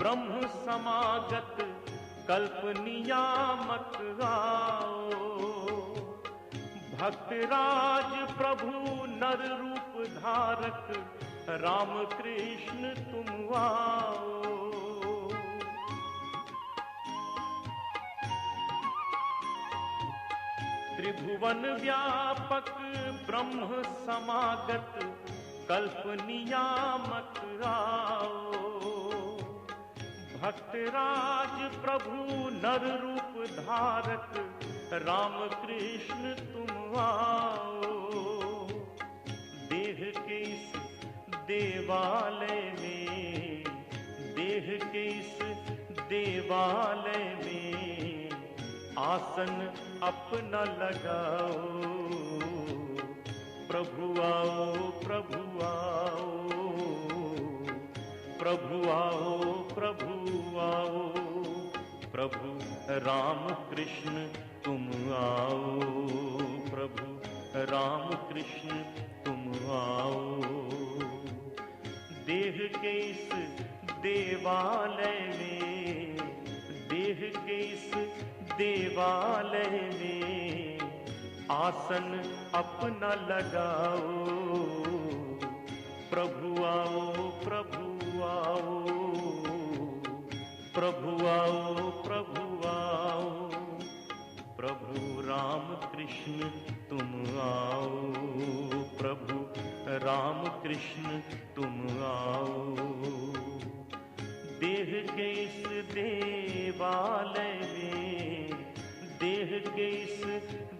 ब्रह्म समागत कल्प नियामक आओ। भक्तराज प्रभु नर रूप धारक राम कृष्ण तुम आओ। त्रिभुवन व्यापक ब्रह्म समागत कल्प नियामक आओ। भक्तराज प्रभु नर रूप धारक राम कृष्ण तुम आओ। देह के इस देवालय में, देह के इस देवालय में आसन अपना लगाओ। प्रभु आओ, प्रभु आओ, प्रभु आओ, प्रभु आओ। प्रभु राम कृष्ण तुम आओ। प्रभु राम कृष्ण तुम आओ। देह के इस देवालय में, देह के इस देवालय में आसन अपना लगाओ। प्रभु आओ, प्रभु आओ, प्रभु आओ, प्रभु आओ। प्रभु राम कृष्ण तुम आओ। प्रभु राम कृष्ण तुम आओ। देह के इस देवालय में, देह के इस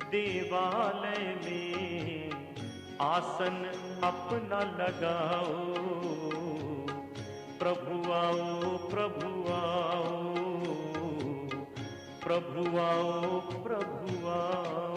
देवालय में आसन अपना लगाओ। प्रभु आओ, प्रभु आओ, प्रभु आओ, प्रभु आओ।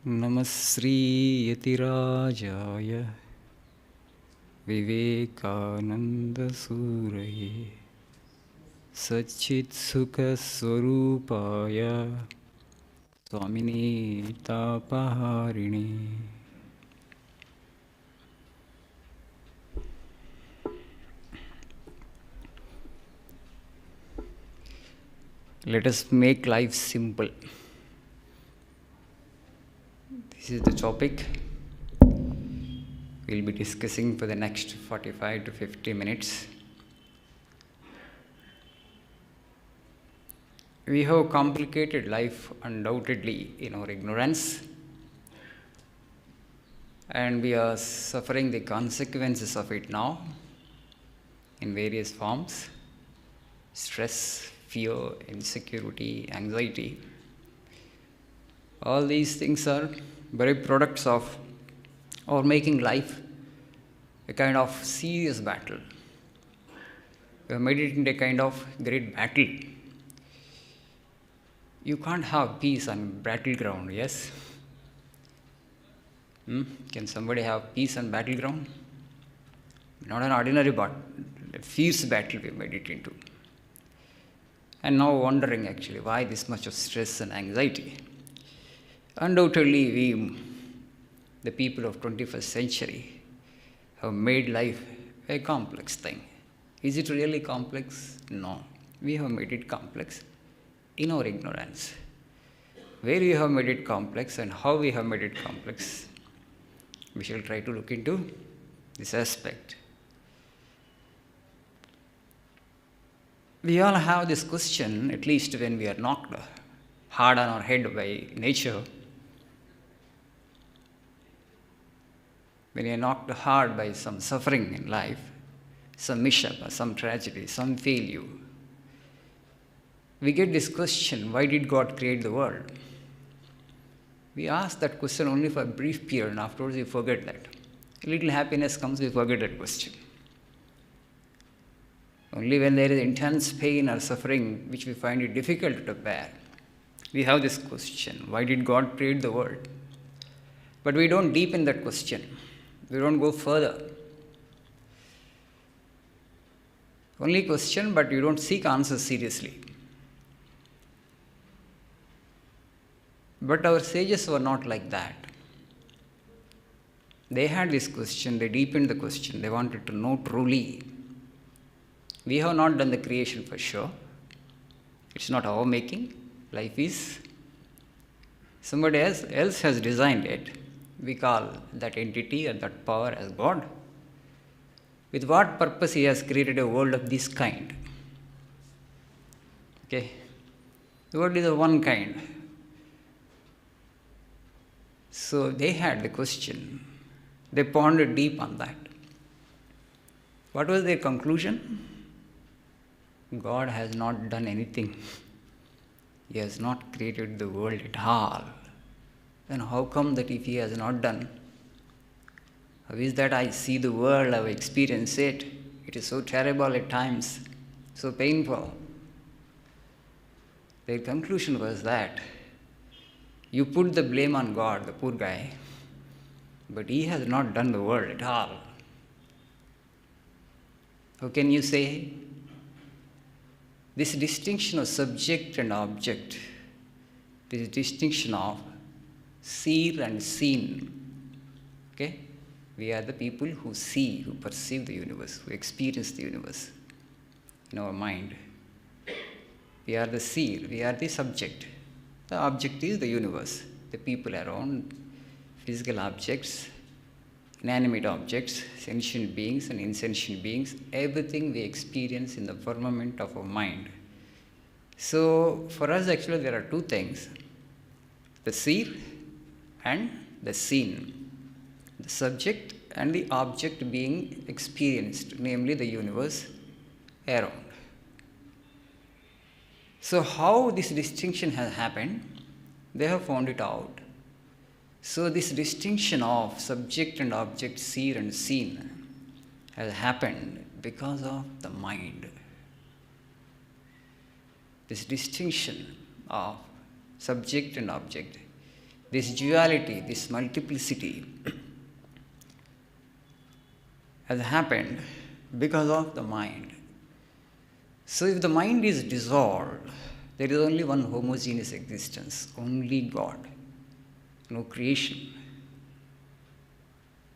Namaste Sri Yatirajaya Vivekananda Suraye Satchit Sukha Swarupaya Swamini Tapaharini. Let us make life simple. This is the topic we'll be discussing for the next 45 to 50 minutes. We have complicated life undoubtedly in our ignorance, and we are suffering the consequences of it now in various forms: stress, fear, insecurity, anxiety. All these things are very products of our making life a kind of serious battle. We have made it into a kind of great battle. You can't have peace on battleground, yes? Can somebody have peace on battleground? Not an ordinary battle, a fierce battle we made it into. And now wondering actually why this much of stress and anxiety. Undoubtedly, we, the people of 21st century, have made life a complex thing. Is it really complex? No. We have made it complex in our ignorance. Where we have made it complex and how we have made it complex, we shall try to look into this aspect. We all have this question, at least when we are knocked hard on our head by nature. When you are knocked hard by some suffering in life, some mishap, some tragedy, some failure, we get this question, why did God create the world? We ask that question only for a brief period, and afterwards we forget that. A little happiness comes, we forget that question. Only when there is intense pain or suffering, which we find it difficult to bear, we have this question, why did God create the world? But we don't deepen that question. We don't go further. Only question, but you don't seek answers seriously. But our sages were not like that. They had this question, they deepened the question, they wanted to know truly. We have not done the creation for sure. It's not our making. Life is somebody else has designed it. We call that entity or that power as God. With what purpose He has created a world of this kind? Okay. The world is of one kind. So they had the question. They pondered deep on that. What was their conclusion? God has not done anything. He has not created the world at all. Then how come that if He has not done, how is that I see the world, I experience it? It is so terrible at times, so painful. Their conclusion was that you put the blame on God, the poor guy, but He has not done the world at all. How can you say? This distinction of subject and object, this distinction of seer and seen. Okay? We are the people who see, who perceive the universe, who experience the universe in our mind. We are the seer, we are the subject. The object is the universe, the people around, physical objects, inanimate objects, sentient beings and insentient beings, everything we experience in the firmament of our mind. So, for us actually there are two things, the seer and the seen, the subject and the object being experienced, namely the universe around. So how this distinction has happened, they have found it out. So this distinction of subject and object, seer and seen, has happened because of the mind. This distinction of subject and object This duality, this multiplicity has happened because of the mind. So if the mind is dissolved, there is only one homogeneous existence, only God, no creation.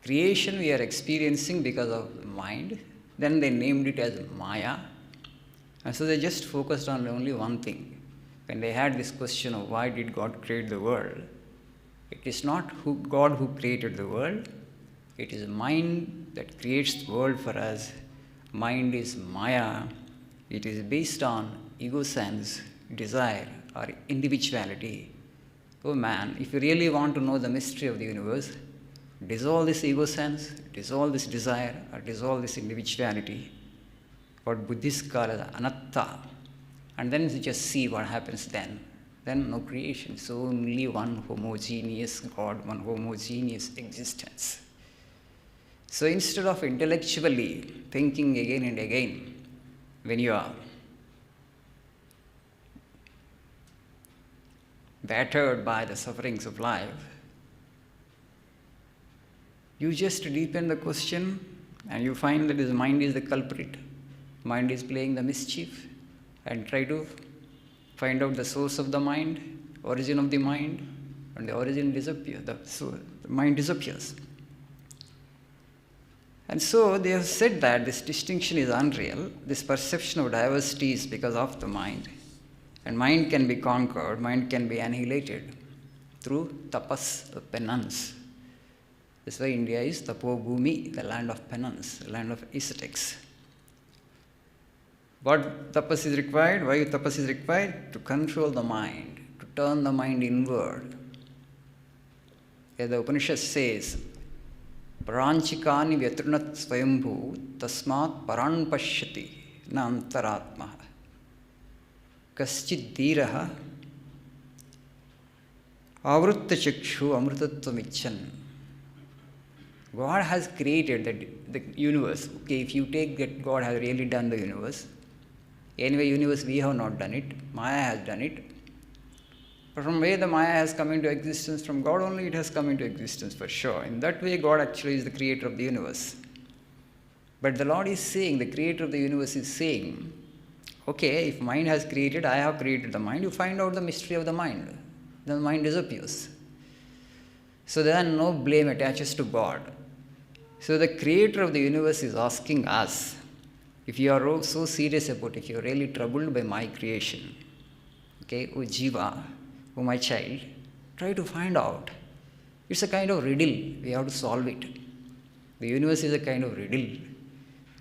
Creation we are experiencing because of the mind. Then they named it as Maya. And so they just focused on only one thing. When they had this question of why did God create the world, it is not God who created the world. It is mind that creates the world for us. Mind is Maya. It is based on ego sense, desire, or individuality. Oh man, if you really want to know the mystery of the universe, dissolve this ego sense, dissolve this desire, or dissolve this individuality. What Buddhists call as anatta. And then you just see what happens then. Then no creation. So only one homogeneous God, one homogeneous existence. So instead of intellectually thinking again and again, when you are battered by the sufferings of life, you just deepen the question and you find that his mind is the culprit. Mind is playing the mischief, and try to find out the source of the mind, origin of the mind, and the origin disappears. So the mind disappears. And so they have said that this distinction is unreal. This perception of diversity is because of the mind. And mind can be conquered, mind can be annihilated through tapas, penance. That's why India is Tapo Bhumi, the land of penance, the land of ascetics. What tapas is required? Why tapas is required? To control the mind, to turn the mind inward. As the Upanishad says, Paranchikani vyatrunat swayambhu tasmat paran pashyati na antaratma kaschid dhiraha avrutta chakshu amrutatvam. God has created the universe. Okay, if you take that God has really done the universe, anyway, universe we have not done it, Maya has done it. But from where the Maya has come into existence, from God only it has come into existence for sure. In that way, God actually is the creator of the universe. But the Lord is saying, the creator of the universe is saying, okay, if mind has created, I have created the mind, you find out the mystery of the mind. Then the mind disappears. So then no blame attaches to God. So the creator of the universe is asking us, if you are so serious about it, if you are really troubled by my creation, okay, oh Jiva, oh my child, try to find out. It's a kind of riddle. We have to solve it. The universe is a kind of riddle.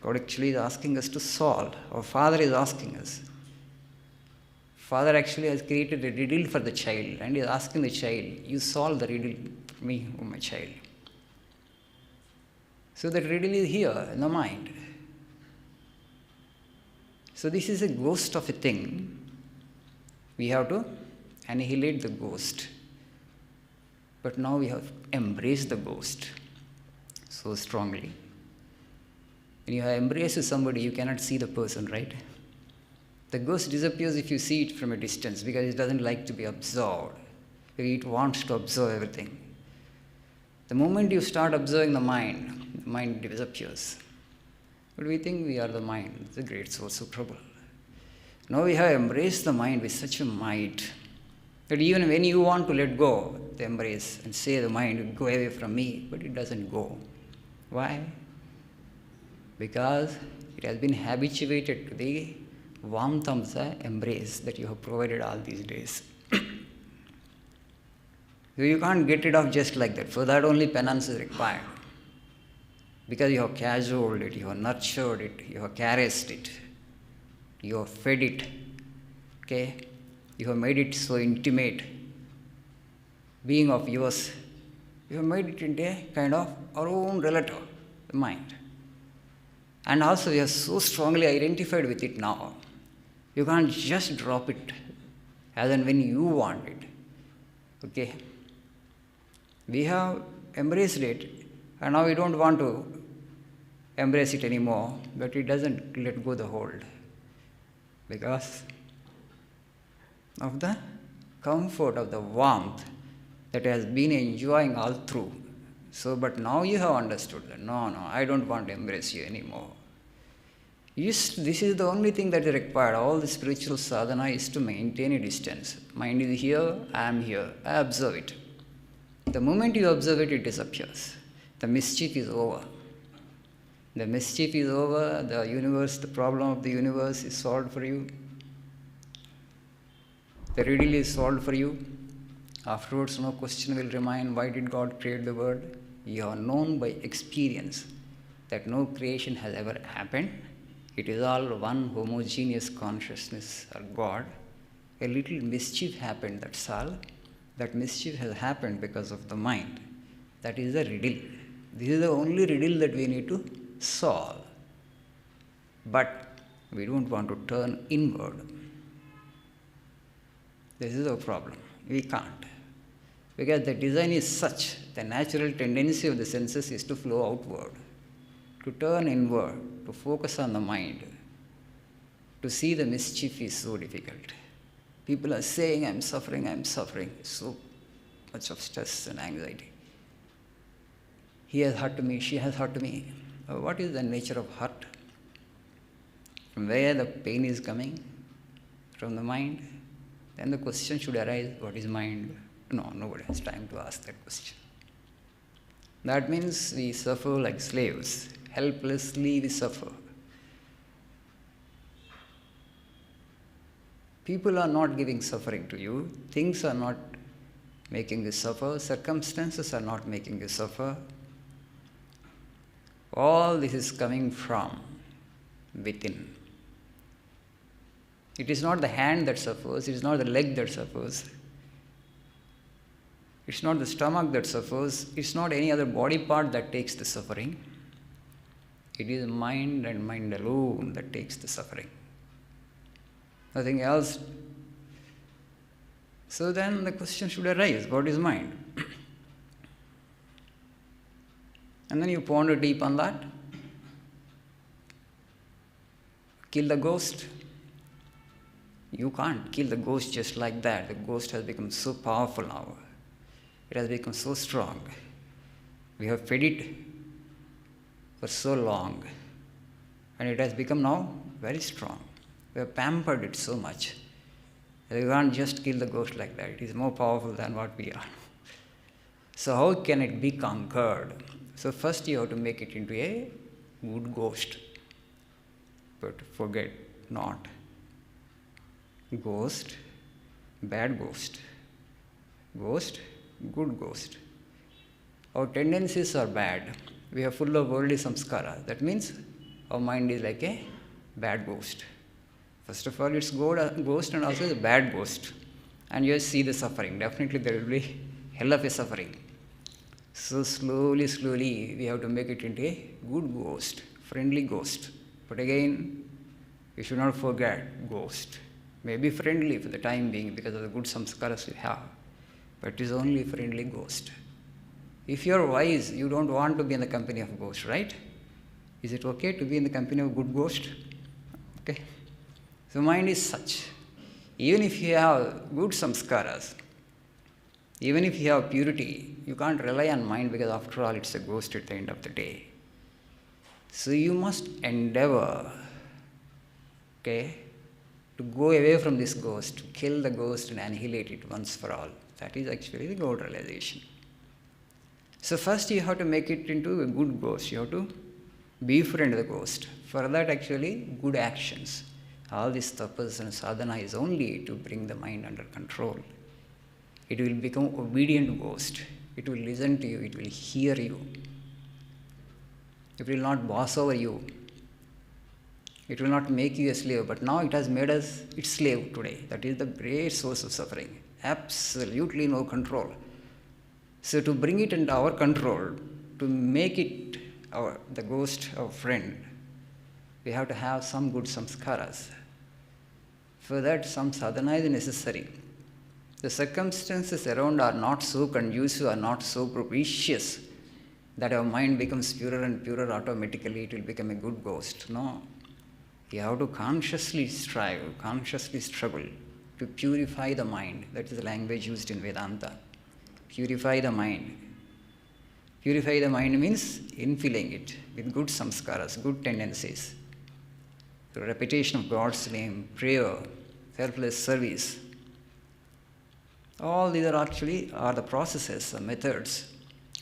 God actually is asking us to solve. Our Father is asking us. Father actually has created a riddle for the child and is asking the child, you solve the riddle for me, oh my child. So that riddle is here in the mind. So this is a ghost of a thing. We have to annihilate the ghost. But now we have embraced the ghost so strongly. When you have embraced somebody, you cannot see the person, right? The ghost disappears if you see it from a distance because it doesn't like to be observed. It wants to observe everything. The moment you start observing the mind disappears. But we think we are the mind. It's a great source of trouble. Now we have embraced the mind with such a might that even when you want to let go, the embrace and say the mind, go away from me, but it doesn't go. Why? Because it has been habituated to the warmth of the embrace that you have provided all these days. So you can't get rid of just like that. For that only penance is required. Because you have cajoled it, you have nurtured it, you have caressed it, you have fed it, okay? You have made it so intimate, being of yours. You have made it into a kind of our own relative, the mind. And also you are so strongly identified with it now. You can't just drop it as and when you want it, okay? We have embraced it, and now we don't want to embrace it anymore, but it doesn't let go the hold because of the comfort of the warmth that has been enjoying all through. So, but now you have understood that, no, I don't want to embrace you anymore. Yes, this is the only thing that is required. All the spiritual sadhana is to maintain a distance. Mind is here, I am here, I observe it. The moment you observe it, it disappears. The mischief is over. The mischief is over, the universe, the problem of the universe is solved for you. The riddle is solved for you. Afterwards, no question will remain, why did God create the world? You are known by experience that no creation has ever happened. It is all one homogeneous consciousness or God. A little mischief happened, that's all. That mischief has happened because of the mind. That is the riddle. This is the only riddle that we need to solve. But we don't want to turn inward. This is our problem. We can't. Because the design is such, the natural tendency of the senses is to flow outward, to turn inward, to focus on the mind. To see the mischief is so difficult. People are saying, I'm suffering, so much of stress and anxiety. He has hurt me, she has hurt me. What is the nature of hurt? From where the pain is coming? From the mind? Then the question should arise, what is mind? No, nobody has time to ask that question. That means we suffer like slaves. Helplessly we suffer. People are not giving suffering to you. Things are not making you suffer. Circumstances are not making you suffer. All this is coming from within. It is not the hand that suffers. It is not the leg that suffers. It's not the stomach that suffers. It's not any other body part that takes the suffering. It is mind and mind alone that takes the suffering. Nothing else. So then the question should arise, what is mind? And then you ponder deep on that. Kill the ghost. You can't kill the ghost just like that. The ghost has become so powerful now. It has become so strong. We have fed it for so long. And it has become now very strong. We have pampered it so much. You can't just kill the ghost like that. It is more powerful than what we are. So how can it be conquered? So first you have to make it into a good ghost. But forget not. Ghost, bad ghost. Ghost, good ghost. Our tendencies are bad. We are full of worldly samskara. That means our mind is like a bad ghost. First of all, it's ghost and also a bad ghost. And you see the suffering. Definitely there will be hell of a suffering. So slowly, we have to make it into a good ghost, friendly ghost. But again, you should not forget ghost. Maybe friendly for the time being because of the good samskaras we have. But it is only a friendly ghost. If you are wise, you don't want to be in the company of ghost, right? Is it okay to be in the company of good ghost? Okay. So mind is such. Even if you have good samskaras, even if you have purity, you can't rely on mind because after all it's a ghost at the end of the day. So you must endeavor, okay, to go away from this ghost, to kill the ghost and annihilate it once for all. That is actually the goal realization. So first you have to make it into a good ghost. You have to befriend the ghost. For that actually good actions. All this tapas and sadhana is only to bring the mind under control. It will become obedient ghost. It will listen to you. It will hear you. It will not boss over you. It will not make you a slave. But now it has made us its slave today. That is the great source of suffering. Absolutely no control. So to bring it under our control, to make it the ghost our friend, we have to have some good samskaras. For that, some sadhana is necessary. The circumstances around are not so conducive, are not so propitious that our mind becomes purer and purer automatically. It will become a good ghost. No. You have to consciously strive, consciously struggle to purify the mind. That is the language used in Vedanta. Purify the mind. Purify the mind means infilling it with good samskaras, good tendencies. Through repetition of God's name, prayer, selfless service. All these are the processes, the methods,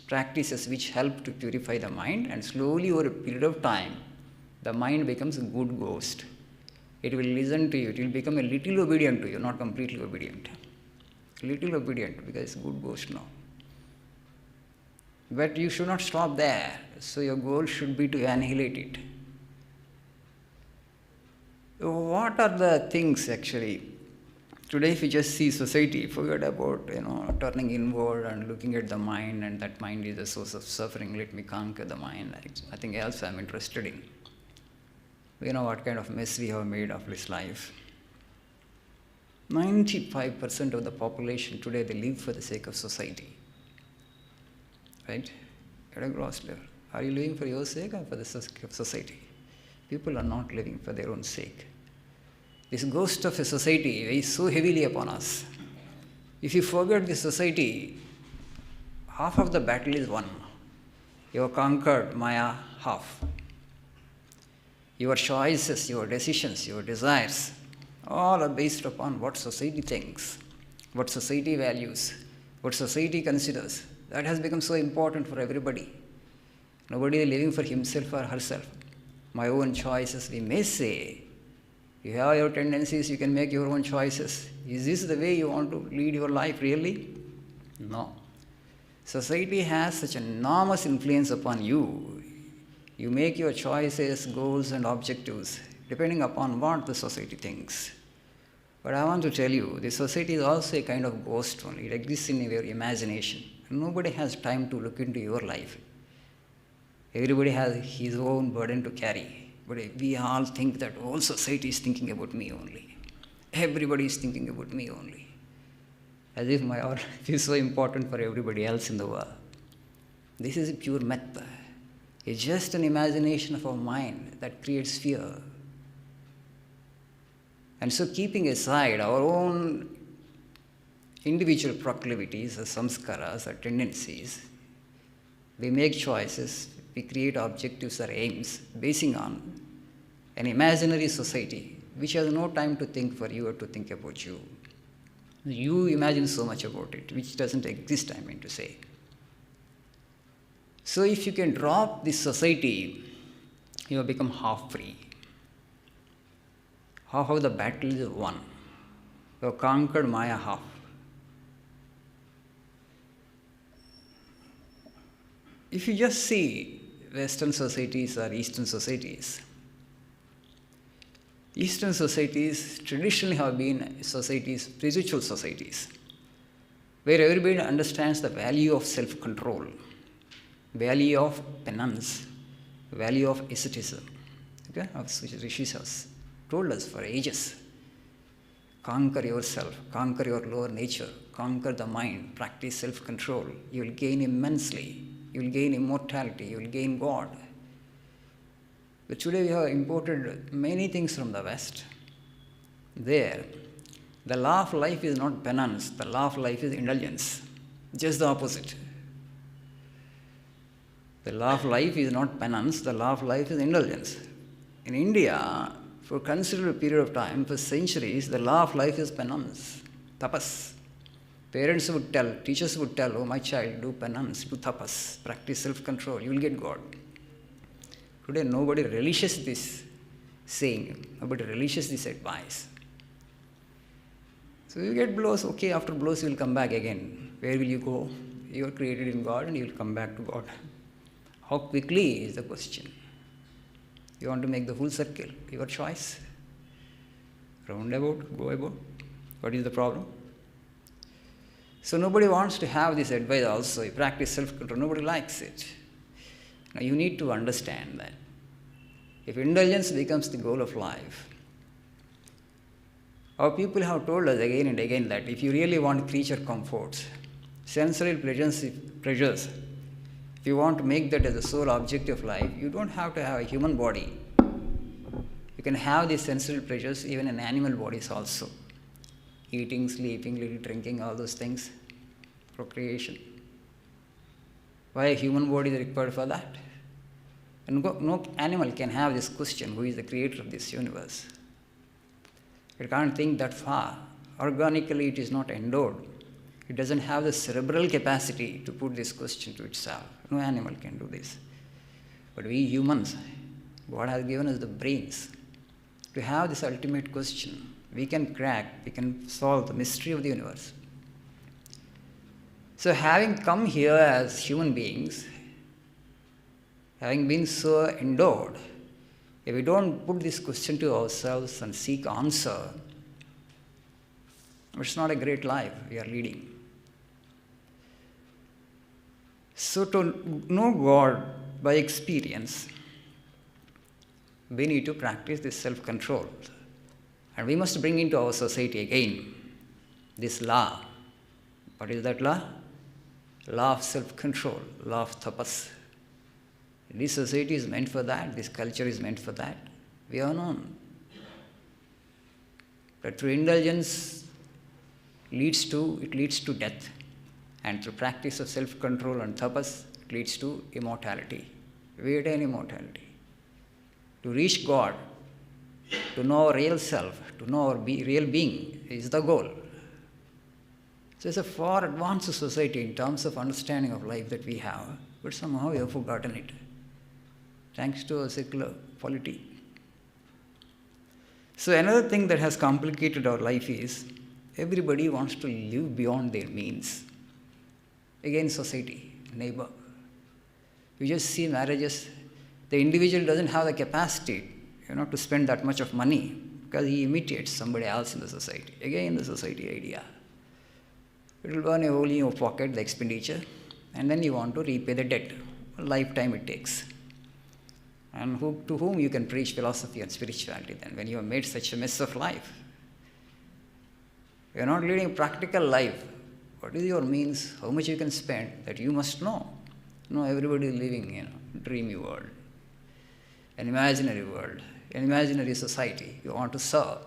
practices which help to purify the mind, and slowly over a period of time, the mind becomes a good ghost. It will listen to you. It will become a little obedient to you, not completely obedient. Little obedient because it's a good ghost now. But you should not stop there. So your goal should be to annihilate it. What are the things actually? Today if you just see society, forget about turning inward and looking at the mind, and that mind is the source of suffering, let me conquer the mind. Nothing else I'm interested in. We know what kind of mess we have made of this life. 95% of the population today, they live for the sake of society. Right? At a gross level. Are you living for your sake or for the sake of society? People are not living for their own sake. This ghost of a society weighs so heavily upon us. If you forget this society, half of the battle is won. You have conquered Maya half. Your choices, your decisions, your desires, all are based upon what society thinks, what society values, what society considers. That has become so important for everybody. Nobody is living for himself or herself. My own choices, we may say. You have your tendencies, you can make your own choices. Is this the way you want to lead your life really? No. Society has such an enormous influence upon you. You make your choices, goals and objectives depending upon what the society thinks. But I want to tell you, the society is also a kind of ghost only. It exists in your imagination. Nobody has time to look into your life. Everybody has his own burden to carry. But we all think that whole society is thinking about me only. Everybody is thinking about me only. As if my life is so important for everybody else in the world. This is a pure myth. It's just an imagination of our mind that creates fear. And so keeping aside our own individual proclivities or samskaras or tendencies, we make choices, we create objectives or aims basing on an imaginary society which has no time to think for you or to think about you. You imagine so much about it, which doesn't exist, I mean to say. So if you can drop this society, you have become half free. Half of the battle is won. You have conquered Maya half. If you just see Western societies or Eastern societies, Eastern societies traditionally have been societies, spiritual societies, where everybody understands the value of self-control, value of penance, value of asceticism. Okay? Which Rishis has told us for ages. Conquer yourself, conquer your lower nature, conquer the mind, practice self-control. You will gain immensely. You will gain immortality, you will gain God. But today we have imported many things from the West. There, the law of life is not penance, the law of life is indulgence. Just the opposite. The law of life is not penance, the law of life is indulgence. In India, for a considerable period of time, for centuries, the law of life is penance, tapas. Parents would tell, teachers would tell, oh my child, do penance, do tapas, practice self-control, you will get God. Today nobody relishes this saying, nobody relishes this advice. So you get blows, okay, after blows you will come back again. Where will you go? You are created in God and you will come back to God. How quickly is the question. You want to make the full circle, your choice. Roundabout, go about. What is the problem? So nobody wants to have this advice also. You practice self-control, nobody likes it. Now you need to understand that if indulgence becomes the goal of life, our people have told us again and again that if you really want creature comforts, sensory pleasures, if you want to make that as the sole objective of life, you don't have to have a human body. You can have these sensory pleasures even in animal bodies also. Eating, sleeping, little drinking, all those things. procreation. Why a human body is required for that? And no animal can have this question, who is the creator of this universe? It can't think that far. Organically, it is not endowed. It doesn't have the cerebral capacity to put this question to itself. No animal can do this. But we humans, God has given us the brains to have this ultimate question. We can crack, we can solve the mystery of the universe. So having come here as human beings, having been so endowed, if we don't put this question to ourselves and seek answer, it's not a great life we are leading. So to know God by experience, we need to practice this self-control. And we must bring into our society again this law. What is that law? Law of self-control, law of tapas. This society is meant for that, this culture is meant for that. We have known that through indulgence leads to death, and through practice of self-control and tapas it leads to immortality. We attain immortality. To reach God, to know our real self, to know our real being is the goal. So it's a far advanced society in terms of understanding of life that we have, but somehow we have forgotten it, thanks to a secular polity. So another thing that has complicated our life is everybody wants to live beyond their means. Again, society, neighbor. You just see marriages, the individual doesn't have the capacity, to spend that much of money because he imitates somebody else in the society. Again, the society idea. It will burn a hole in your pocket, the expenditure, and then you want to repay the debt. A lifetime it takes. And to whom you can preach philosophy and spirituality then, when you have made such a mess of life? You are not leading a practical life. What is your means? How much you can spend? That you must know. No, everybody is living in a dreamy world, an imaginary world, an imaginary society you want to serve.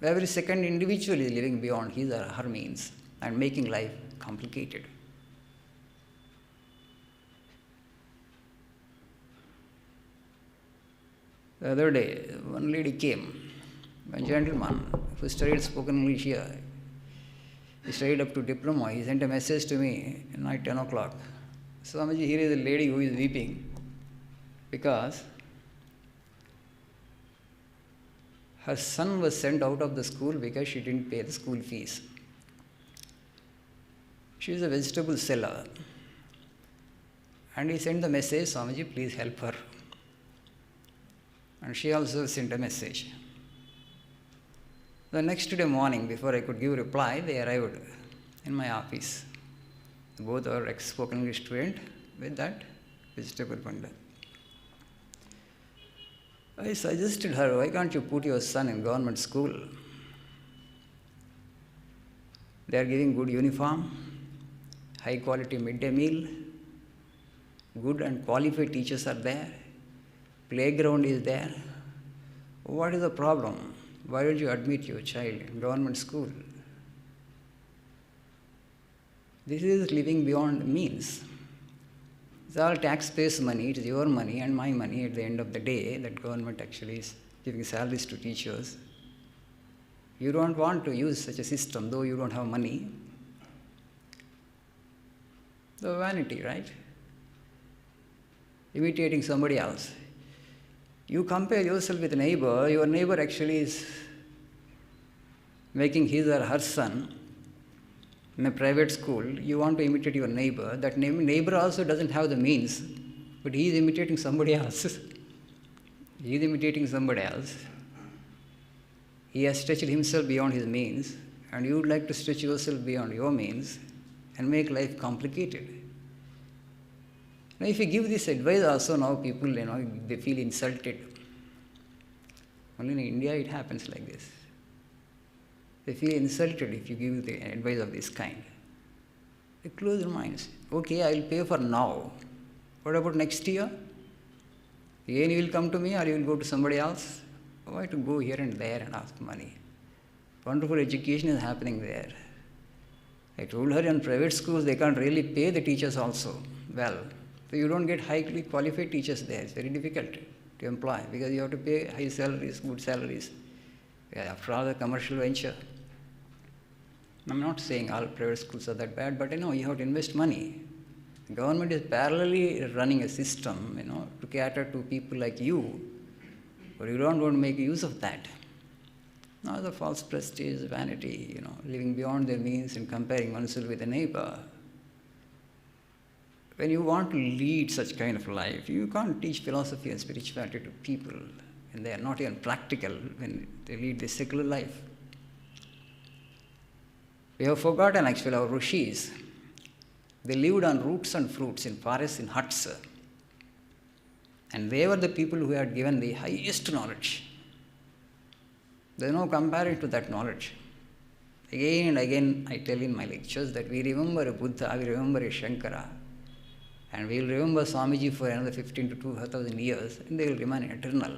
Every second individual is living beyond his or her means and making life complicated. The other day, one lady came, one gentleman who studied spoken English here. He studied up to diploma. He sent a message to me at night 10 o'clock. Swamiji, here is a lady who is weeping because her son was sent out of the school because she didn't pay the school fees. She is a vegetable seller. And he sent the message, Swamiji, please help her. And she also sent a message. The next day morning, before I could give reply, they arrived in my office. Both are ex-spoken English student with that vegetable bundle. I suggested her, why can't you put your son in government school? They are giving good uniform, high quality midday meal, good and qualified teachers are there, playground is there. What is the problem? Why don't you admit your child in government school? This is living beyond means. It's all taxpayers' money, it is your money and my money at the end of the day that government actually is giving salaries to teachers. You don't want to use such a system, though you don't have money. The vanity, right? Imitating somebody else. You compare yourself with a neighbor, your neighbor actually is making his or her son in a private school. You want to imitate your neighbor. That neighbor also doesn't have the means, but he is imitating somebody else. He is imitating somebody else. He has stretched himself beyond his means, and you would like to stretch yourself beyond your means and make life complicated. Now, if you give this advice also, now people, they feel insulted. Only in India it happens like this. They feel insulted if you give the advice of this kind. They close their minds. Okay, I will pay for now. What about next year? Again you will come to me or you will go to somebody else? Why to go here and there and ask money? Wonderful education is happening there. I told her in private schools they can't really pay the teachers also well. So you don't get highly qualified teachers there. It's very difficult to employ because you have to pay high salaries, good salaries. After all, the commercial venture. I'm not saying all private schools are that bad, but you have to invest money. The government is parallelly running a system, to cater to people like you, but you don't want to make use of that. Now the false prestige, vanity, living beyond their means and comparing oneself with a neighbor. When you want to lead such kind of life, you can't teach philosophy and spirituality to people, and they are not even practical when they lead this secular life. We have forgotten actually our rishis. They lived on roots and fruits in forests, in huts. And they were the people who had given the highest knowledge. There is no comparison to that knowledge. Again and again I tell in my lectures that we remember a Buddha, we remember a Shankara, and we will remember Swamiji for another 15 to 2,000 years, and they will remain eternal.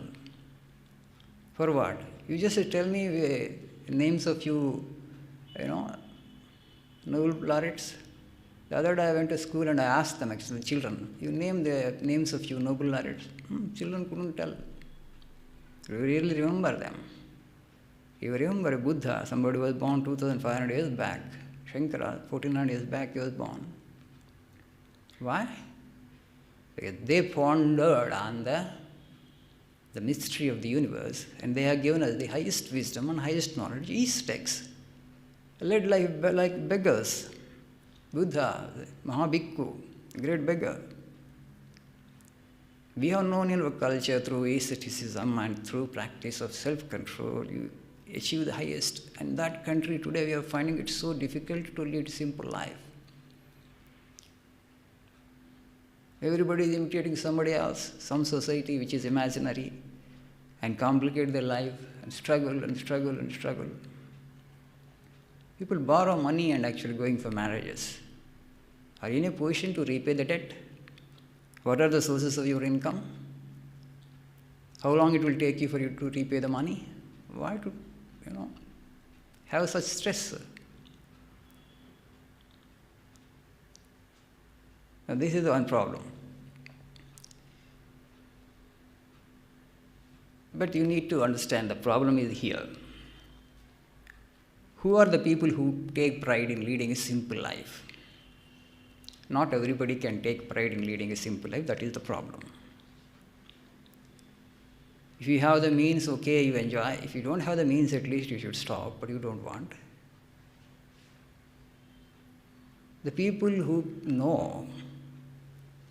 For what? You just tell me names of few, Nobel laureates. The other day I went to school and I asked them, actually, children, you name the names of few Nobel laureates. Children couldn't tell. You really remember them. You remember a Buddha, somebody was born 2,500 years back. Shankara, 1,400 years back he was born. Why? Because they pondered on the mystery of the universe, and they have given us the highest wisdom and highest knowledge. Each text led like beggars. Buddha, Mahabhikkhu, great beggar. We have known in our culture through asceticism and through practice of self-control, you achieve the highest. And that country today we are finding it so difficult to lead a simple life. Everybody is imitating somebody else, some society which is imaginary, and complicate their life and struggle and struggle and struggle. People borrow money and actually going for marriages. Are you in a position to repay the debt? What are the sources of your income? How long it will take you for you to repay the money? Why to, have such stress? Now this is the one problem. But you need to understand the problem is here. Who are the people who take pride in leading a simple life? Not everybody can take pride in leading a simple life. That is the problem. If you have the means, okay, you enjoy. If you don't have the means, at least you should stop, but you don't want. The people who know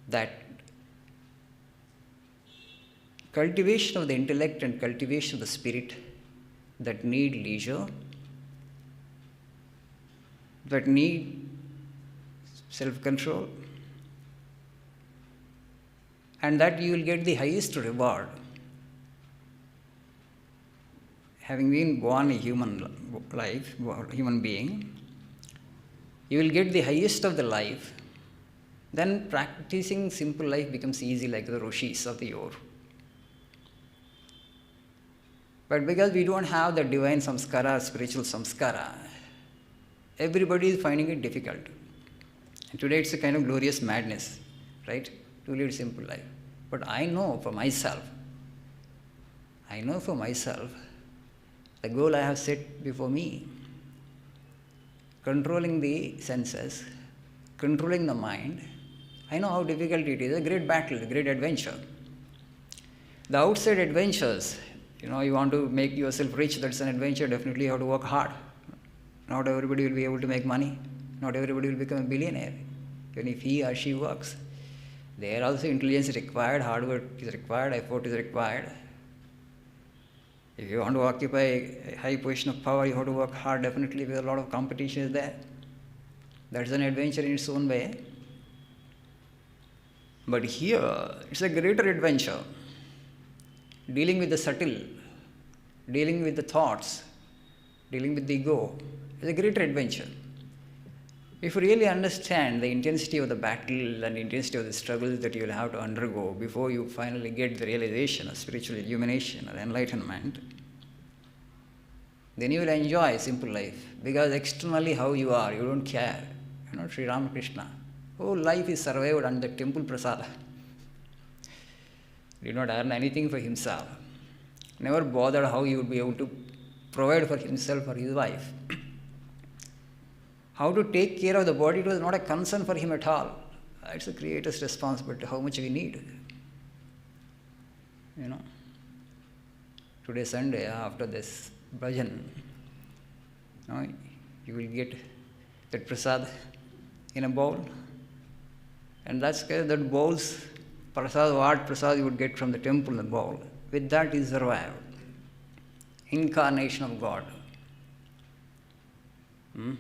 that cultivation of the intellect and cultivation of the spirit that need leisure, that need self-control, and that you will get the highest reward. Having been born a human being, you will get the highest of the life. Then practicing simple life becomes easy like the rishis of the yore. But because we don't have the divine samskara, spiritual samskara, everybody is finding it difficult. And today it's a kind of glorious madness, right? To lead simple life. But I know for myself, the goal I have set before me, controlling the senses, controlling the mind, I know how difficult it is, a great battle, a great adventure. The outside adventures, you want to make yourself rich, that's an adventure, definitely you have to work hard. Not everybody will be able to make money. Not everybody will become a billionaire, even if he or she works. There also intelligence is required, hard work is required, effort is required. If you want to occupy a high position of power, you have to work hard, definitely, because a lot of competition is there. That's an adventure in its own way. But here, it's a greater adventure. Dealing with the subtle, dealing with the thoughts, dealing with the ego, is a greater adventure. If you really understand the intensity of the battle and the intensity of the struggles that you will have to undergo before you finally get the realization of spiritual illumination or enlightenment, Then you will enjoy simple life, because externally how you are, you don't care. Sri Ramakrishna, whole life is survived on the temple prasada. Did not earn anything for himself. Never bothered how he would be able to provide for himself or his wife. How to take care of the body, it was not a concern for him at all. It's the Creator's responsibility, how much we need. Today Sunday, after this bhajan, you will get that prasad in a bowl. And that's that bowl's prasad, what prasad you would get from the temple in the bowl. With that is survived. Incarnation of God. Who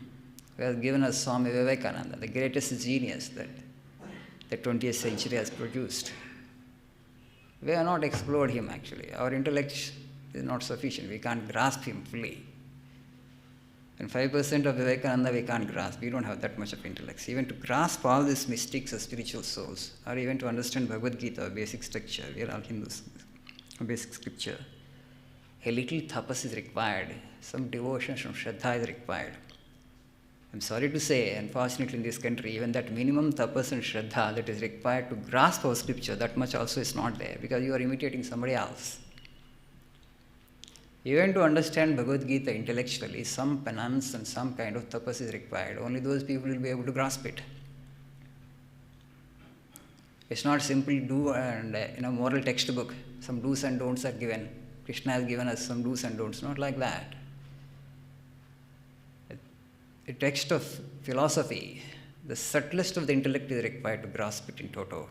has given us Swami Vivekananda, the greatest genius that the 20th century has produced. We have not explored him actually. Our intellect is not sufficient. We can't grasp him fully. And 5% of Vivekananda we can't grasp. We don't have that much of intellect. Even to grasp all these mystics or spiritual souls, or even to understand Bhagavad Gita, basic structure, we are all Hindus, basic scripture, a little tapas is required. Some devotion, some shraddha is required. I'm sorry to say, unfortunately in this country, even that minimum tapas and shraddha that is required to grasp our scripture, that much also is not there, because you are imitating somebody else. Even to understand Bhagavad Gita intellectually, some penance and some kind of tapas is required. Only those people will be able to grasp it. It's not simply do and in a moral textbook, some do's and don'ts are given. Krishna has given us some do's and don'ts, not like that. A text of philosophy, the subtlest of the intellect is required to grasp it in toto.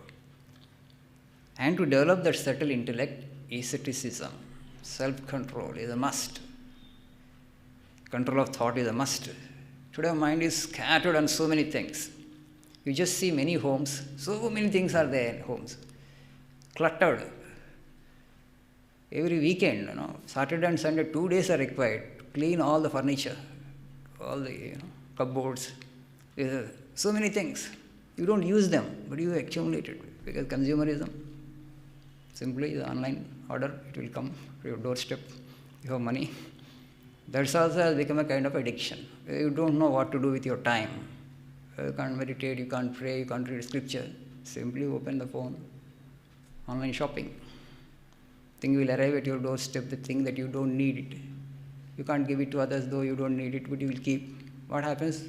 And to develop that subtle intellect, asceticism, self-control is a must. Control of thought is a must. Today our mind is scattered on so many things. You just see many homes, so many things are there in homes. Cluttered. Every weekend, Saturday and Sunday, 2 days are required to clean all the furniture, all the cupboards. So many things. You don't use them, but you accumulate it, because consumerism. Simply the online order, it will come to your doorstep. You have money. That's also has become a kind of addiction. You don't know what to do with your time. You can't meditate, you can't pray, you can't read scripture. Simply open the phone. Online shopping. Thing will arrive at your doorstep, the thing that you don't need it. You can't give it to others though you don't need it, but you will keep. What happens?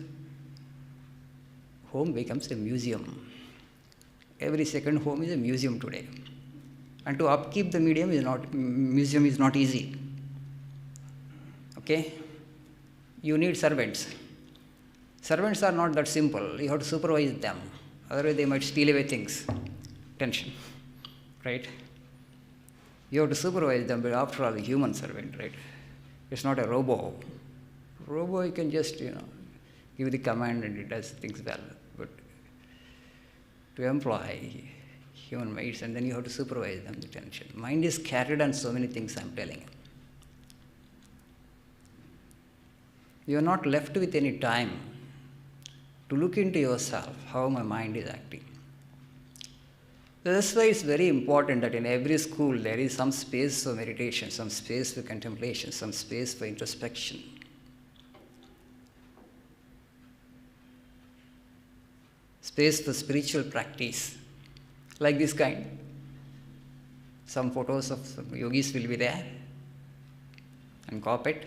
Home becomes a museum. Every second home is a museum today. And to upkeep the museum is not easy. Okay? You need servants. Servants are not that simple. You have to supervise them. Otherwise they might steal away things. Tension. Right? You have to supervise them, but after all, a human servant, right? It's not a robo. Robo, you can just, give the command and it does things well. But to employ human maids, and then you have to supervise them, the tension. Mind is scattered on so many things, I'm telling you. You are not left with any time to look into yourself, how my mind is acting. So that's why it's very important that in every school there is some space for meditation, some space for contemplation, some space for introspection. Space for spiritual practice, like this kind. Some photos of some yogis will be there, and carpet,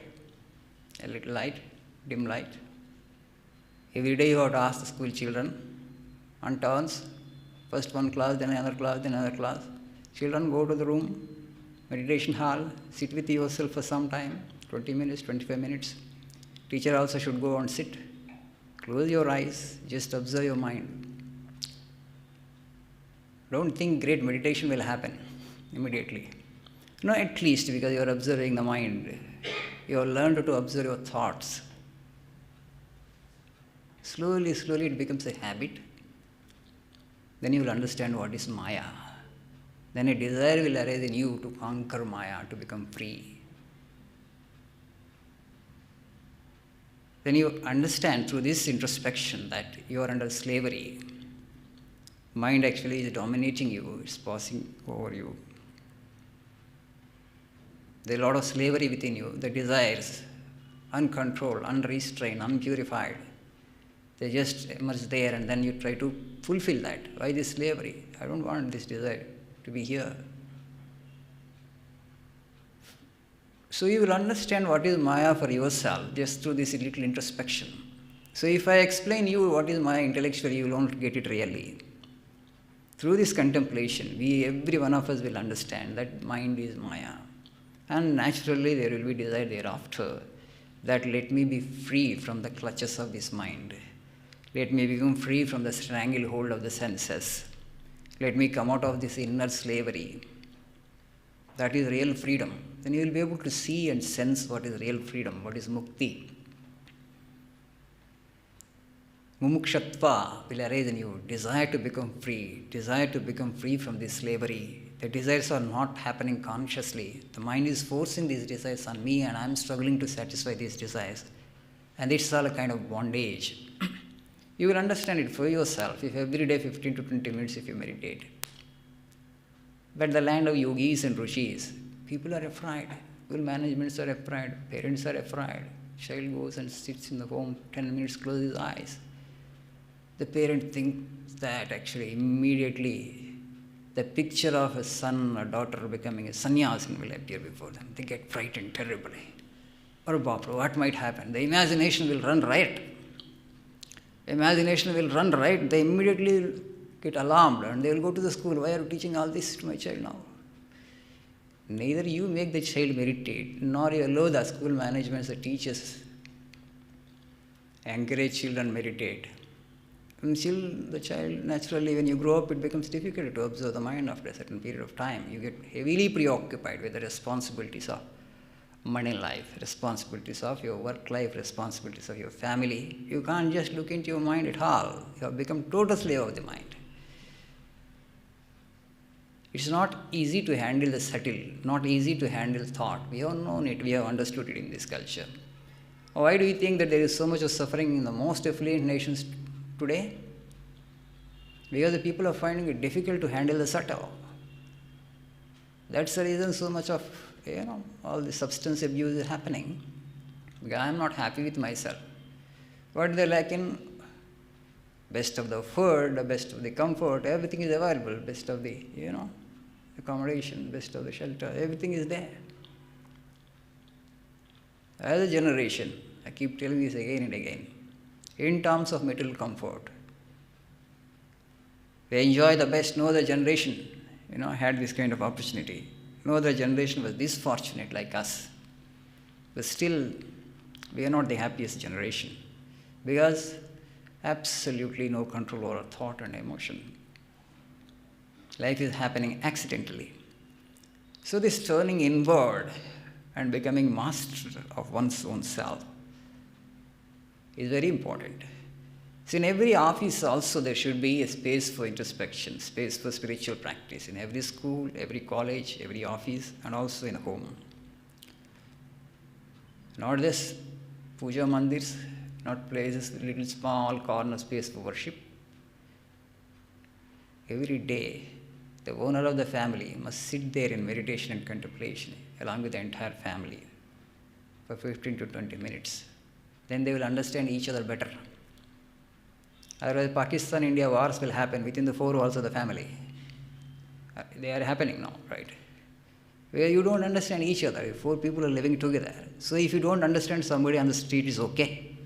a little light, dim light. Every day you have to ask the school children on turns, first one class, then another class, then another class. Children go to the room, meditation hall, sit with yourself for some time, 20 minutes, 25 minutes. Teacher also should go and sit. Close your eyes, just observe your mind. Don't think great meditation will happen immediately. No, at least because you are observing the mind. You have learned to observe your thoughts. Slowly, slowly it becomes a habit. Then you will understand what is Maya. Then a desire will arise in you to conquer Maya, to become free. Then you understand through this introspection that you are under slavery. Mind actually is dominating you, it's passing over you. There is a lot of slavery within you, the desires uncontrolled, unrestrained, unpurified. They just emerge there and then you try to fulfill that. Why this slavery? I don't want this desire to be here. So you will understand what is Maya for yourself just through this little introspection. So if I explain you what is Maya intellectually, you will not get it really. Through this contemplation, every one of us will understand that mind is Maya. And naturally there will be desire thereafter that let me be free from the clutches of this mind. Let me become free from the stranglehold of the senses. Let me come out of this inner slavery. That is real freedom. Then you will be able to see and sense what is real freedom, what is mukti. Mumukshatva will arise in you, desire to become free from this slavery. The desires are not happening consciously. The mind is forcing these desires on me and I am struggling to satisfy these desires. And it's all a kind of bondage. You will understand it for yourself if every day 15 to 20 minutes if you meditate. But the land of yogis and rishis, people are afraid. School managements are afraid. Parents are afraid. Child goes and sits in the home 10 minutes, closes his eyes. The parent thinks that actually immediately the picture of a son or daughter becoming a sannyasin will appear before them. They get frightened terribly. Or what might happen? The imagination will run riot. They immediately get alarmed and they will go to the school. Why are you teaching all this to my child now? Neither you make the child meditate, nor you allow the school management, the teachers encourage children meditate. Until the child, naturally, when you grow up, it becomes difficult to observe the mind after a certain period of time. You get heavily preoccupied with the responsibilities of money life, responsibilities of your work life, responsibilities of your family. You can't just look into your mind at all. You have become total slave of the mind. It's not easy to handle the subtle, not easy to handle thought. We have known it, we have understood it in this culture. Why do you think that there is so much of suffering in the most affluent nations today? Because the people are finding it difficult to handle the subtle. That's the reason so much of all the substance abuse is happening. Because I am not happy with myself. What they lack in best of the food, the best of the comfort, everything is available, best of the, accommodation, best of the shelter, everything is there. As a generation, I keep telling this again and again, in terms of material comfort, we enjoy the best. No other generation, had this kind of opportunity. No other generation was this fortunate like us. But still, we are not the happiest generation because absolutely no control over thought and emotion. Life is happening accidentally. So this turning inward and becoming master of one's own self is very important. So in every office also there should be a space for introspection, space for spiritual practice in every school, every college, every office, and also in a home. Not this puja mandirs, not places with little small corner space for worship. Every day, the owner of the family must sit there in meditation and contemplation along with the entire family for 15 to 20 minutes. Then they will understand each other better. Otherwise, Pakistan-India wars will happen within the four walls of the family. They are happening now, right? Where you don't understand each other. If four people are living together. So if you don't understand somebody on the street, it's okay.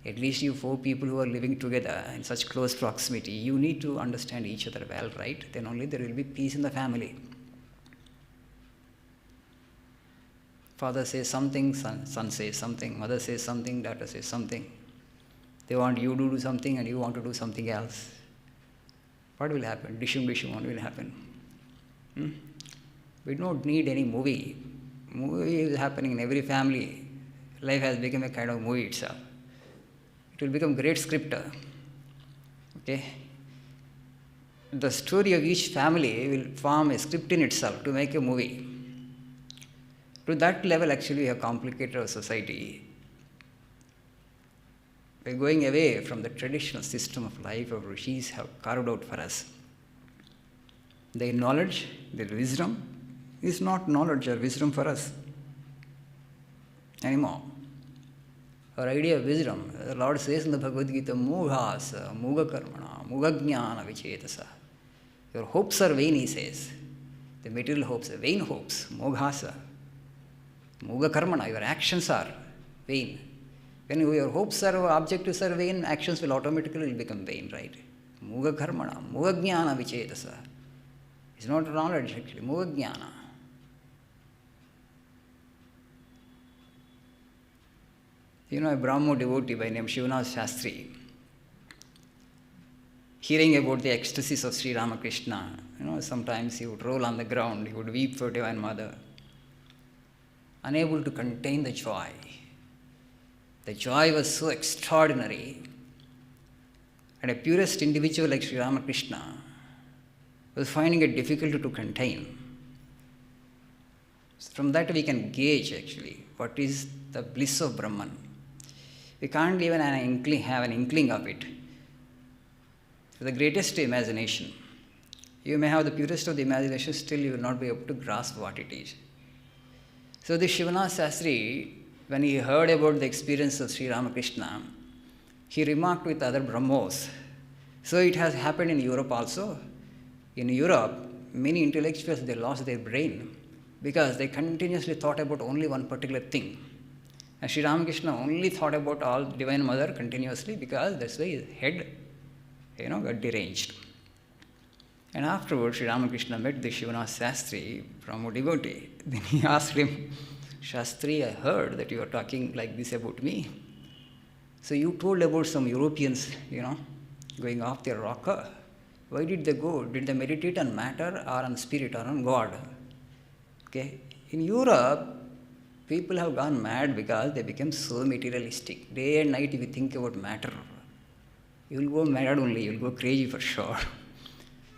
At least you four people who are living together in such close proximity, you need to understand each other well, right? Then only there will be peace in the family. Father says something, son says something, mother says something, daughter says something. They want you to do something and you want to do something else. What will happen? Dishum, what will happen? We don't need any movie. Movie is happening in every family. Life has become a kind of movie itself. It will become great scripter. Okay? The story of each family will form a script in itself to make a movie. To that level, actually, we have complicated our society. We are going away from the traditional system of life our rishis have carved out for us. Their knowledge, their wisdom is not knowledge or wisdom for us anymore. our idea of wisdom, the Lord says in the Bhagavad Gita, Mughasa, Muga Karmana, Muga Jnana Vichetasa. Your hopes are vain, he says. The material hopes are vain hopes, Mughasa. Muga Karmana, your actions are vain. When your hopes are, objectives are vain, actions will automatically become vain, right? Muga Karmana, Muga Jnana Vichetasa. It's not knowledge actually, Muga Jnana. You know, a Brahmo devotee by name Shivanath Shastri, hearing about the ecstasies of Sri Ramakrishna, sometimes he would roll on the ground, he would weep for Divine Mother, unable to contain the joy. The joy was so extraordinary, and a purest individual like Sri Ramakrishna was finding it difficult to contain. So from that we can gauge actually what is the bliss of Brahman. We can't even have an inkling of it. The greatest imagination. You may have the purest of the imagination, still you will not be able to grasp what it is. So the Shivanath Shastri, when he heard about the experience of Sri Ramakrishna, he remarked with other Brahmos. So it has happened in Europe also. In Europe, many intellectuals, they lost their brain because they continuously thought about only one particular thing. And Sri Ramakrishna only thought about all Divine Mother continuously because that's why his head, got deranged. And afterwards, Sri Ramakrishna met the Shivanath Shastri, Brahmo devotee. Then he asked him, Shastri, I heard that you are talking like this about me. So you told about some Europeans, going off their rocker. Why did they go? Did they meditate on matter or on spirit or on God? Okay. In Europe, people have gone mad because they become so materialistic. Day and night, if you think about matter, you will go mad only, you will go crazy for sure.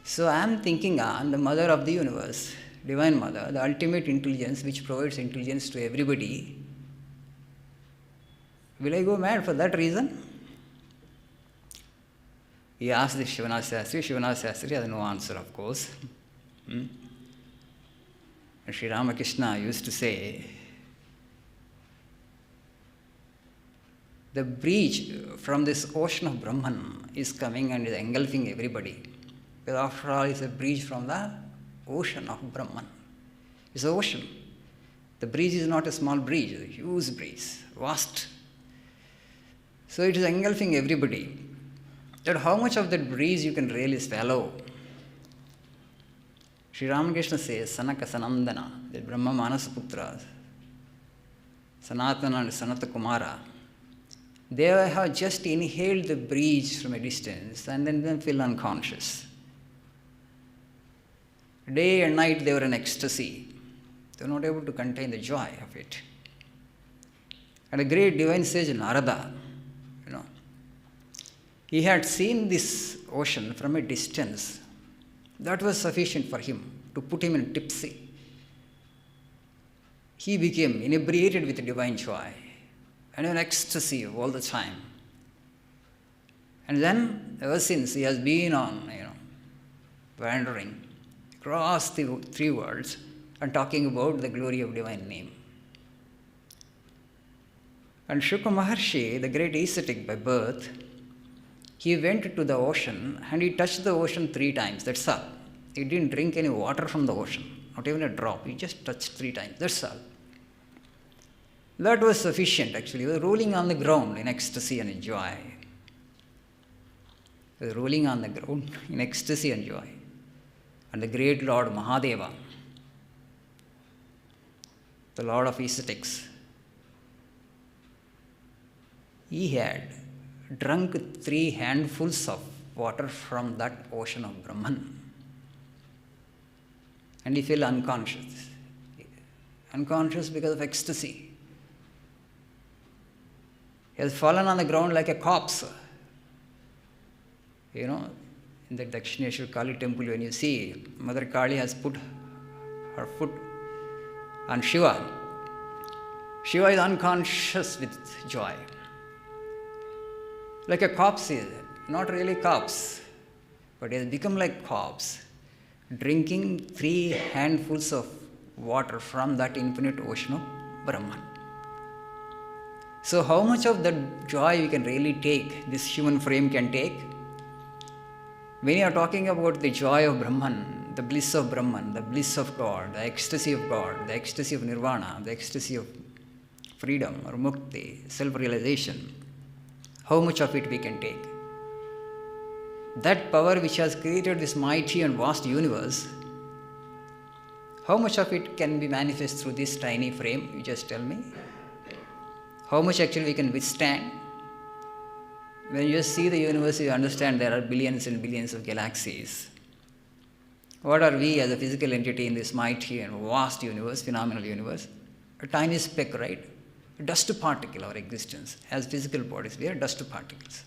So I am thinking on the Mother of the Universe, Divine Mother, the ultimate intelligence which provides intelligence to everybody. Will I go mad for that reason? He asked the Shivanath Shastri. Shivanath Shastri has no answer, of course. And Sri Ramakrishna used to say, the breeze from this ocean of Brahman is coming and is engulfing everybody. Because after all, it's a breeze from the ocean of Brahman. It's an ocean. The breeze is not a small breeze, it's a huge breeze, vast. So it is engulfing everybody. That how much of that breeze you can really swallow? Sri Ramakrishna says, Sanaka Sanandana, the Brahma Manasaputras, Sanatana and Sanata Kumara, they have just inhaled the breeze from a distance and then feel unconscious. Day and night they were in ecstasy. They were not able to contain the joy of it. And a great divine sage Narada, he had seen this ocean from a distance. That was sufficient for him to put him in tipsy. He became inebriated with divine joy and in ecstasy all the time. And then, ever since, he has been on, wandering across the three worlds and talking about the glory of divine name. And Shuka Maharshi, the great ascetic by birth, he went to the ocean and he touched the ocean 3 times, that's all. He didn't drink any water from the ocean, not even a drop. He just touched 3 times, that's all. That was sufficient actually. He was rolling on the ground in ecstasy and joy. He was rolling on the ground in ecstasy and joy. And the great Lord Mahadeva, the Lord of ascetics, he had drunk 3 handfuls of water from that ocean of Brahman. And he fell unconscious. Unconscious because of ecstasy. He has fallen on the ground like a corpse. In the Dakshineshwar Kali temple, when you see Mother Kali has put her foot on Shiva, Shiva is unconscious with joy. Like a corpse is, not really corpse, but he has become like corpse, drinking 3 handfuls of water from that infinite ocean of Brahman. So how much of that joy we can really take, this human frame can take? When you are talking about the joy of Brahman, the bliss of Brahman, the bliss of God, the ecstasy of God, the ecstasy of nirvana, the ecstasy of freedom or mukti, self-realization, how much of it we can take? That power which has created this mighty and vast universe, how much of it can be manifest through this tiny frame? You just tell me. How much actually we can withstand? When you just see the universe, you understand there are billions and billions of galaxies. What are we as a physical entity in this mighty and vast universe, phenomenal universe? A tiny speck, right? A dust particle, our existence. As physical bodies, we are dust particles.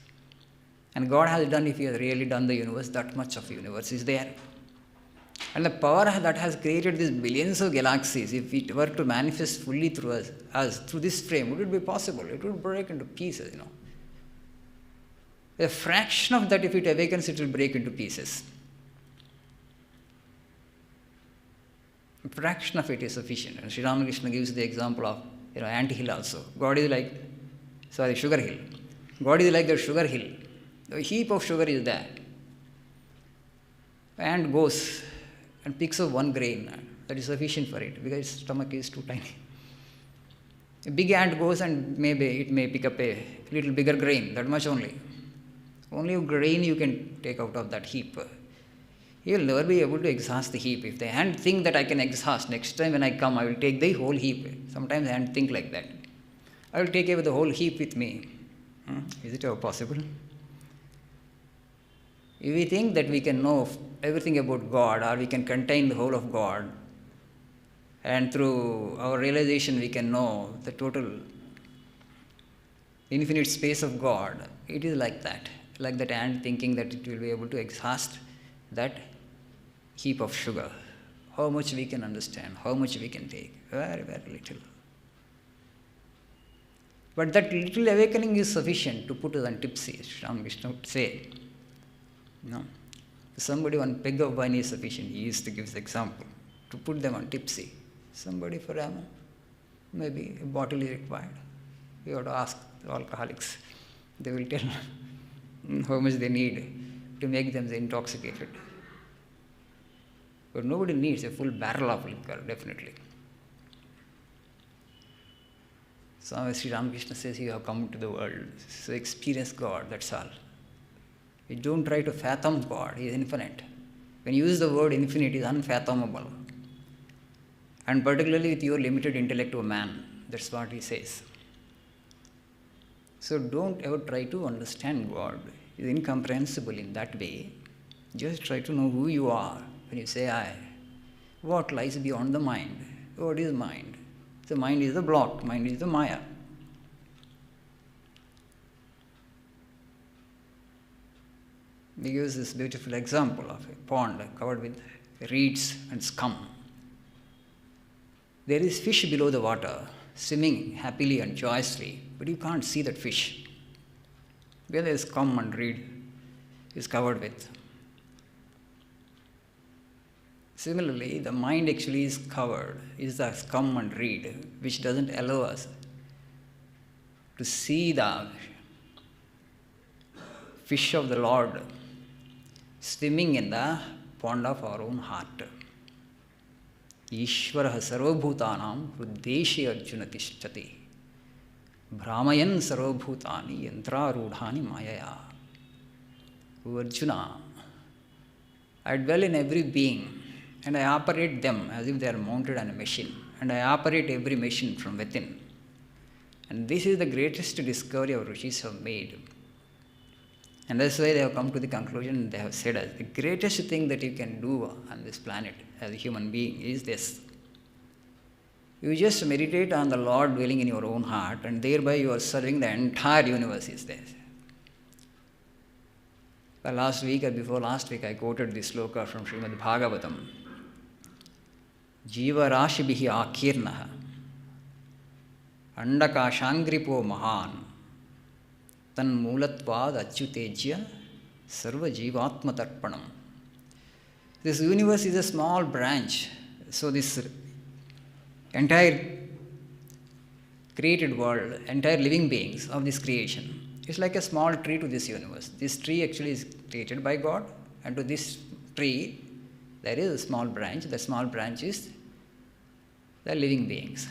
And God has done, if He has really done the universe, that much of the universe is there. And the power that has created these billions of galaxies, if it were to manifest fully through us through this frame, would it be possible? It would break into pieces, A fraction of that, if it awakens, it will break into pieces. A fraction of it is sufficient. And Sri Ramakrishna gives the example of ant hill also. God is like, sugar hill. God is like the sugar hill. A heap of sugar is there. Ant goes and picks up one grain. That is sufficient for it because its stomach is too tiny. A big ant goes and maybe it may pick up a little bigger grain, that much only. Only a grain you can take out of that heap. You will never be able to exhaust the heap. If the ant think that I can exhaust, next time when I come, I will take the whole heap. Sometimes ants think like that. I will take away the whole heap with me. Is it ever possible? If we think that we can know everything about God, or we can contain the whole of God, and through our realization we can know the total infinite space of God, it is like that ant thinking that it will be able to exhaust that heap of sugar. How much we can understand, how much we can take? Very, very little. But that little awakening is sufficient to put us on tipsy, Ramakrishna would say. Somebody, one peg of wine is sufficient. He used to give the example to put them on tipsy. Somebody for maybe a bottle is required. You have to ask the alcoholics. They will tell how much they need to make them intoxicated. But nobody needs a full barrel of liquor, definitely. Swami Sri Ramakrishna says, you have come to the world, so experience God, that's all. You don't try to fathom God, He is infinite. When you use the word infinite, it is unfathomable. And particularly with your limited intellect of man, that's what he says. So don't ever try to understand God. It is incomprehensible in that way. Just try to know who you are. When you say I, what lies beyond the mind? What is mind? The mind is the block, mind is the Maya. He gives this beautiful example of a pond covered with reeds and scum. There is fish below the water, swimming happily and joyously, but you can't see that fish. Where there is scum and reed is covered with. Similarly, the mind actually is covered, is the scum and reed, which doesn't allow us to see the fish of the Lord swimming in the pond of our own heart. Ishvaraha sarvabhutanam hruddeshe arjuna tishtati brahmayan sarvabhutani yantrarudhani mayaya. O Arjuna, I dwell in every being and I operate them as if they are mounted on a machine, and I operate every machine from within. And this is the greatest discovery our rishis have made. And that's why they have come to the conclusion, they have said as the greatest thing that you can do on this planet as a human being is this. You just meditate on the Lord dwelling in your own heart, and thereby you are serving the entire universe is there. Last week or before last week I quoted this sloka from Srimad Bhagavatam. Jiva Rashibhihi Akirnaha Andakashangripo Mahan Tan Mulatvad Achyutejya Sarva Jivatma Tarpanam. This universe is a small branch, so this entire created world, entire living beings of this creation. It's like a small tree to this universe. This tree actually is created by God, and to this tree there is a small branch. The small branch is the living beings.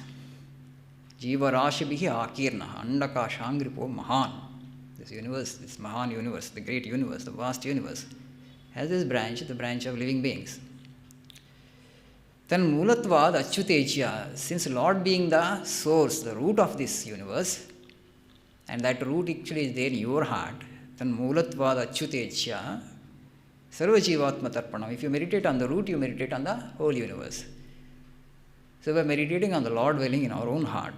Jiva Rashibhihi Akirna, Andakashangripo Mahan. This universe, this Mahan universe, the great universe, the vast universe, has this branch, the branch of living beings. Then Mulatvad Achyutechya, since Lord being the source, the root of this universe, and that root actually is there in your heart, then Mulatvad Achyutechya, Sarva Jivatma Tarpanam. If you meditate on the root, you meditate on the whole universe. So by meditating on the Lord dwelling in our own heart,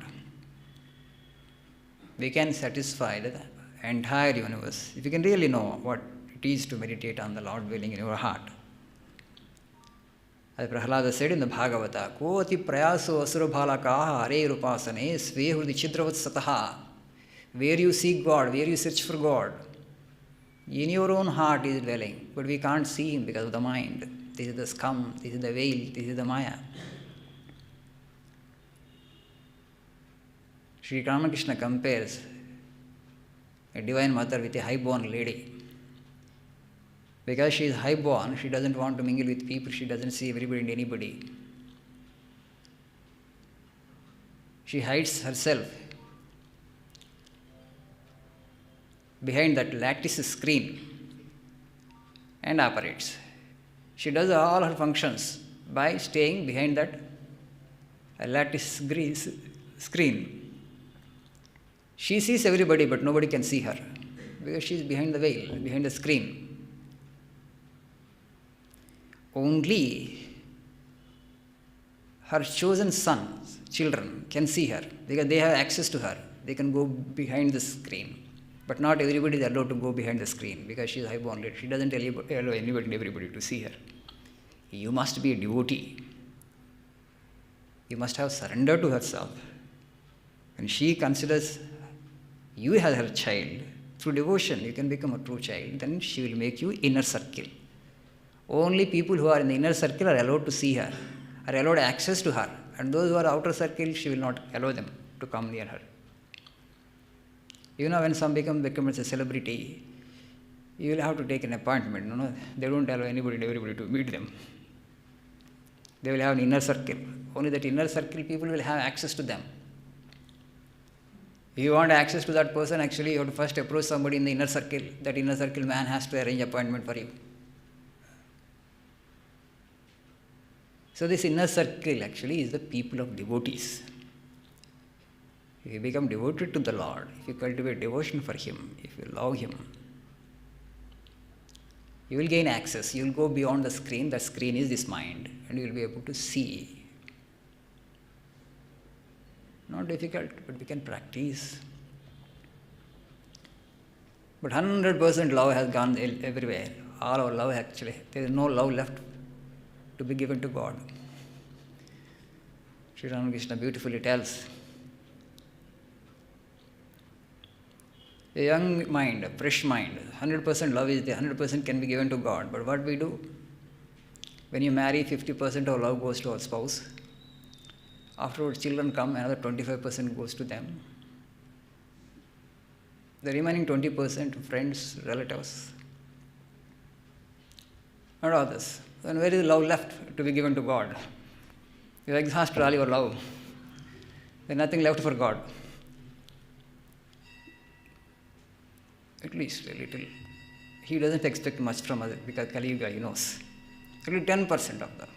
we can satisfy the entire universe. If you can really know what it is to meditate on the Lord dwelling in your heart. As Prahlada said in the Bhagavata, Koti prayaso asurabhalakaha are rupasane svehrudi chidravat sataha. Where you seek God, where you search for God, in your own heart is dwelling, but we can't see Him because of the mind. This is the scum, this is the veil, this is the Maya. Sri Ramakrishna compares a Divine Mother with a high-born lady. Because she is high-born, she doesn't want to mingle with people, she doesn't see everybody and anybody. She hides herself behind that lattice screen and operates. She does all her functions by staying behind that lattice screen. She sees everybody, but nobody can see her because she is behind the veil, behind the screen. Only her chosen sons, children, can see her because they have access to her. They can go behind the screen. But not everybody is allowed to go behind the screen because she is high-born lady. She doesn't allow anybody and everybody to see her. You must be a devotee. You must have surrendered to herself. And she considers you as her child. Through devotion, you can become a true child. Then she will make you inner circle. Only people who are in the inner circle are allowed to see her, are allowed access to her. And those who are outer circle, she will not allow them to come near her. You know, when some becomes a celebrity, you will have to take an appointment. You know, they don't allow anybody and everybody to meet them. They will have an inner circle. Only that inner circle people will have access to them. If you want access to that person, actually you have to first approach somebody in the inner circle. That inner circle man has to arrange appointment for you. So this inner circle actually is the people of devotees. If you become devoted to the Lord, if you cultivate devotion for Him, if you love Him, you will gain access. You will go beyond the screen. The screen is this mind, and you will be able to see. Not difficult, but we can practice. But 100% love has gone everywhere. All our love actually. There is no love left to be given to God. Sri Ramakrishna beautifully tells, a young mind, a fresh mind, 100% love is there, 100% can be given to God. But what we do? When you marry, 50% of love goes to our spouse. Afterwards, children come, another 25% goes to them. The remaining 20% to friends, relatives, and others. Then where is love left to be given to God? You exhausted all your love. There is nothing left for God. At least a little. He doesn't expect much from us because Kali Yuga, he knows. Only 10% of them.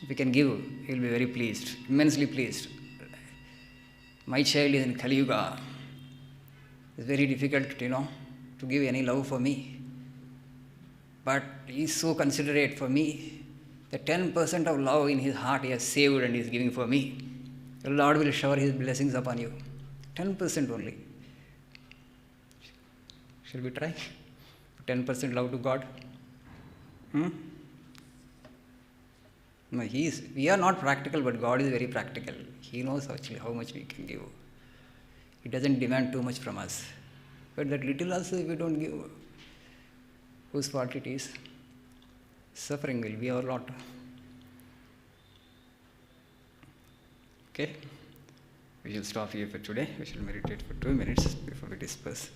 If we can give, he will be very pleased, immensely pleased. My child is in Kali Yuga. It's very difficult, to give any love for me. But he is so considerate for me. The 10% of love in his heart he has saved and is giving for me. The Lord will shower His blessings upon you. 10% only. Shall we try? 10% love to God? No, we are not practical, but God is very practical. He knows actually how much we can give. He doesn't demand too much from us. But that little also, if we don't give, whose fault it is? Suffering will be our lot. Okay? We shall stop here for today. We shall meditate for 2 minutes before we disperse.